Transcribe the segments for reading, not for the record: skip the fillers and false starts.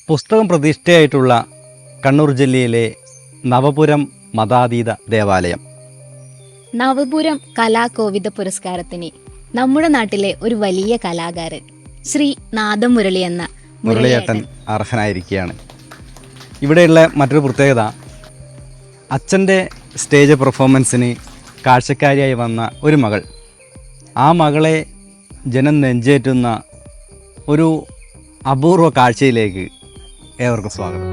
പുസ്തകം പ്രതിഷ്ഠയായിട്ടുള്ള കണ്ണൂർ ജില്ലയിലെ നവപുരം മതാതീത ദേവാലയം. നവപുരം കലാകോവിദ പുരസ്കാരത്തിന് നമ്മുടെ നാട്ടിലെ ഒരു വലിയ കലാകാരൻ ശ്രീ നാദമുരളി എന്ന മുരളിയേട്ടൻ അർഹനായിരിക്കുകയാണ്. ഇവിടെയുള്ള മറ്റൊരു പ്രത്യേകത, അച്ഛൻ്റെ സ്റ്റേജ് പെർഫോമൻസിന് കാഴ്ചക്കാരിയായി വന്ന ഒരു മകൾ, ആ മകളെ ജനം നെഞ്ചേറ്റുന്ന ഒരു അപൂർവ കാഴ്ചയിലേക്ക് ഏവർക്കും സ്വാഗതം.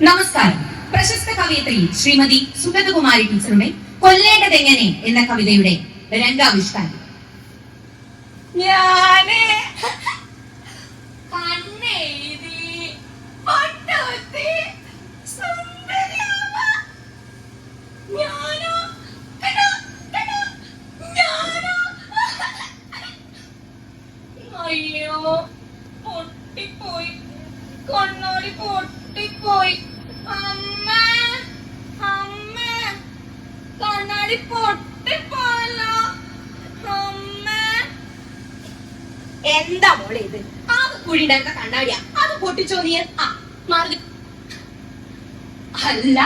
നമസ്കാരം. പ്രശസ്ത കവയിത്രി ശ്രീമതി സുഗതകുമാരി ടീച്ചറുടെ കൊല്ലേണ്ടതെങ്ങനെ എന്ന കവിതയുടെ രംഗാവിഷ്കാരം. ഞാന് കണ്ണെഴുതി പൊട്ടുകുത്തി സുന്ദരിയാവ. ഞാനോ കടോ കടോ ഞാനോ. അയ്യോ, പൊട്ടിപ്പോയി, കണ്ണാടി പൊട്ടിപ്പോയി. അമ്മ അമ്മ, കണ്ണാടി പൊട്ടിപ്പോയല്ലോ അമ്മ. എന്താ മോളെ ഇത്? ആ കുഴിണ്ടായിരുന്ന കണ്ണാടിയാ, അത് പൊട്ടിച്ചോ നീ? ആ മാറി. അല്ല,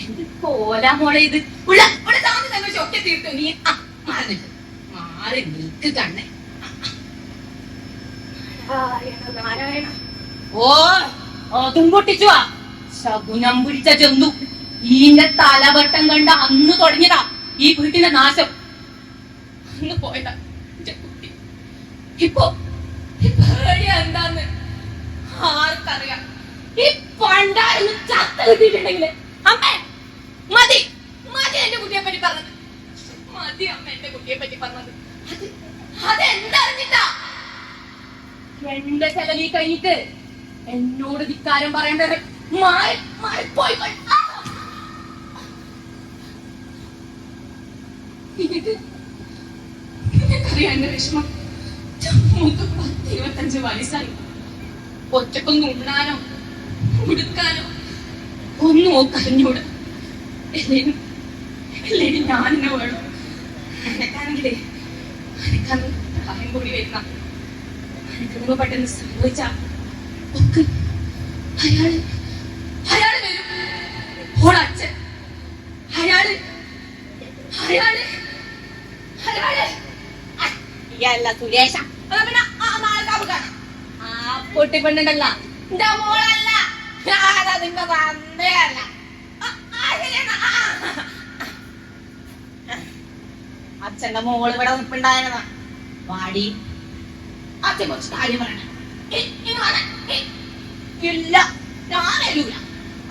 എന്ത് കോലാ മോളെ ഇത്? ഒക്കെ തീർത്തു നീ. ആ മാറി മാറി നിൽക്ക് കണ്ണേ. ഓ അതും പൊട്ടിച്ചു. ശകുനം പിടിച്ച ജന്തു. ഈന്റെ തലവട്ടം കണ്ട അന്ന് തുടങ്ങിയതാ ഈ വീട്ടിന്റെ നാശം. അന്ന് പോയതാ കുട്ടി. ഇപ്പൊ എന്താന്ന് ആർക്കറിയാം? ഈ പണ്ടായിരുന്നു ചത്ത കിട്ടിയിട്ടുണ്ടെങ്കില്. അമ്മേ മതി മതി എന്റെ കുട്ടിയെ പറ്റി പറഞ്ഞത്. മതി അമ്മ എന്റെ കുട്ടിയെ പറ്റി പറഞ്ഞത്. അതെന്തറിഞ്ഞിട്ടാ? എന്റെ ചെലവി കഴിഞ്ഞിട്ട് എന്നോട് ധിക്കാരം പറയേണ്ടത് മാറിപ്പോയി. എനിക്കറിയാം എന്റെ വിഷമം. 25 വയസ്സായി. ഒറ്റക്കൊന്നും ഉണ്ണാനോ ഉടുക്കാനോ ഒന്നും കരഞ്ഞൂട്. എല്ലേനും ഞാനെന്നെ വേണം. എനിക്കാണെങ്കിലേ എനിക്കന്ന് പ്രായം കൂടി വരുന്ന എനിക്കൊന്നും പെട്ടെന്ന് സംഭവിച്ച ഒക്കെ അയാള് വരും. ഓളച്ഛൻ അയാള് സുരേഷ പൊട്ടി പെണ്ണുണ്ടല്ല എന്റെ മോളല്ല, നിന്റെ തന്തയല്ല. അച്ഛന്റെ മോള് ഇവിടെ നിൽപ്പുണ്ടായിരുന്ന വാടി. അച്ഛൻ കുറച്ച് കാര്യം പറയണം. ഇല്ല, ഞാൻ വരൂല.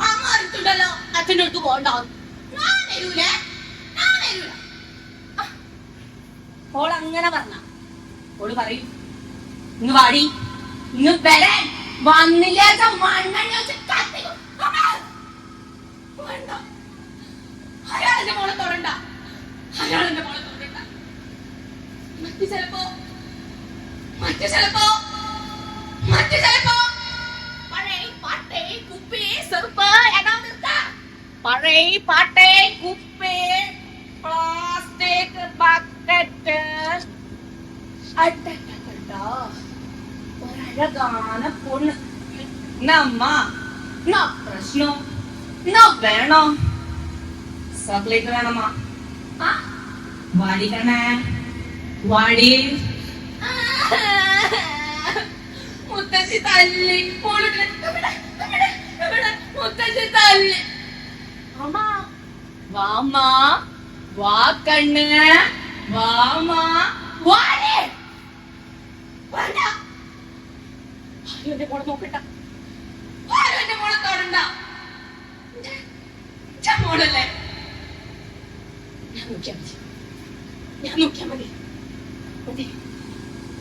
അമ്മ അടുത്തുണ്ടല്ലോ അച്ഛൻ്റെ അടുത്ത് പോണ്ടാവും. ഞാൻ വരൂല. ഓൾ അങ്ങനെ പറഞ്ഞ ഓള് പറയും, ഇങ്ങ് വാടി, ഇങ്ങ് വരാൻ. വന്നില്ല മണ്ണെണ്ണ വെച്ച് കത്തി. അയാളെന്റെ മോളെ തൊടണ്ട. മറ്റു ചിലപ്പോ പഴയ പാട്ടേ കുപ്പി ചെറുപ്പ് പഴയ പാട്ടേ കുപ്പി പ്ലാസ്റ്റിക് ബക്കറ്റ് ഒരഴകാന പൊണ്ണ്. നമ്മ പ്രശ്നം വേണോ? ചോക്ലേറ്റ് വേണമാ? വാടിക്കണേ വാടി. മുത്തശ്ശി തല്ലി. മുത്തശ്ശി തല്ലി. അമ്മാ വാമാ വാ കണ്ണ് വാമാ വാടി. വേണ്ട, എന്റെ മോളെ നോക്കട്ട. എന്റെ മോളെ തൊടണ്ട. മോളല്ലേ, ഞാൻ നോക്കിയാ മതി.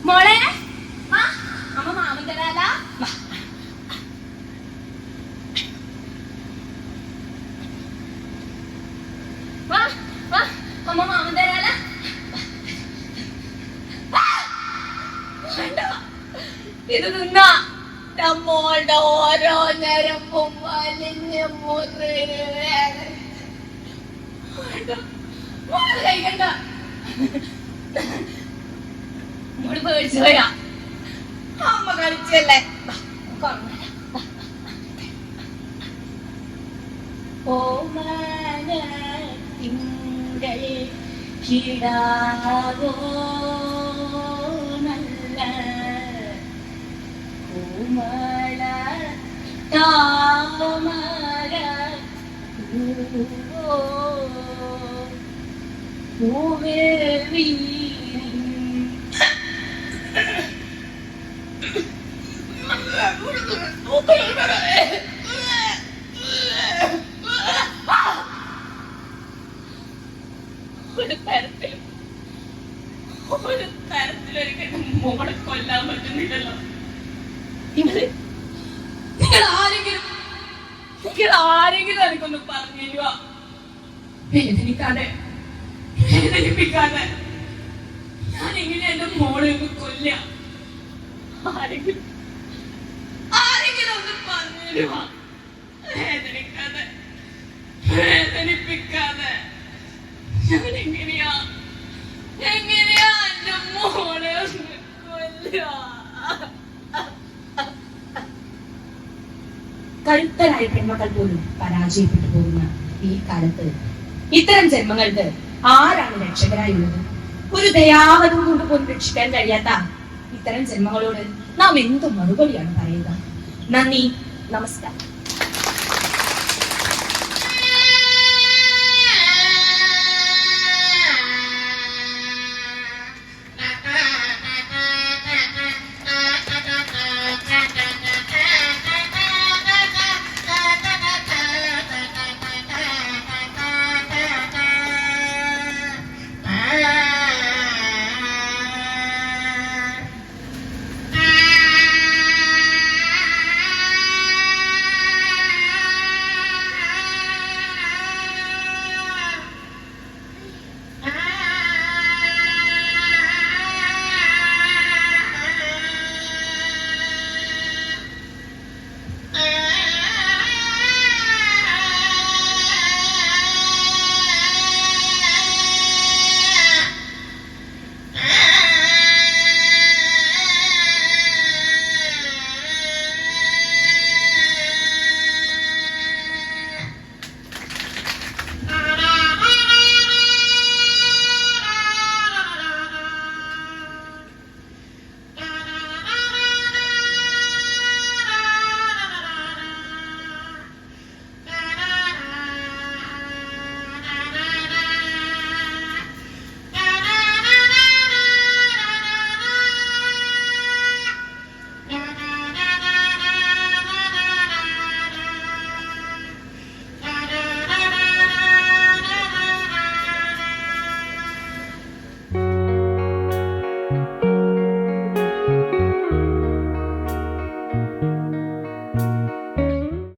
മോളെ അമ്മ മാമൻ തരാല. അമ്മ മാമൻ തരാല. ഇത് തിന്നാ മോളുടെ ഓരോ നേരവും വലിഞ്ഞ് മുറിവേദന. കഴിക്കണ്ട. മോള് പേടിച്ചു പോയാ? അമ്മ കളിച്ചല്ലേ. വാ, നമുക്ക് ഉറങ്ങാം. ഓമനത്തിങ്കൾ കിടാവോ നല്ല കോമള താമര പൂവോ പൂവിൽ വീരിൻ ഒരു തരത്തിലൊരിക്കലും മോളെ കൊല്ലാൻ പറ്റുന്നില്ലല്ലോ. നിങ്ങൾ ആരെങ്കിലും എനിക്കൊന്ന് പറഞ്ഞു തരുക. വേദനിപ്പിക്കാതെ ഞാൻ എങ്ങനെ എന്റെ മോളെ ഒന്ന് കൊല്ല? ആരെങ്കിലും ഒന്ന് പറഞ്ഞു തരുക. വേദനിപ്പിക്കാതെ ഞാൻ എങ്ങനെയാ എന്റെ മോളെ ഒന്ന് കൊല്ല? കരുത്തരായ പെൺമക്കൾ പോലും പരാജയപ്പെട്ടു പോകുന്ന ഈ കാലത്ത് ഇത്തരം ജന്മങ്ങൾക്ക് ആരാണ് രക്ഷകരായുള്ളത്? ഒരു ദയാവധം കൊണ്ട് പോലും രക്ഷിക്കാൻ കഴിയാത്ത ഇത്തരം ജന്മങ്ങളോട് നാം എന്ത് മറുപടിയാണ് പറയുക? നന്ദി, നമസ്കാരം.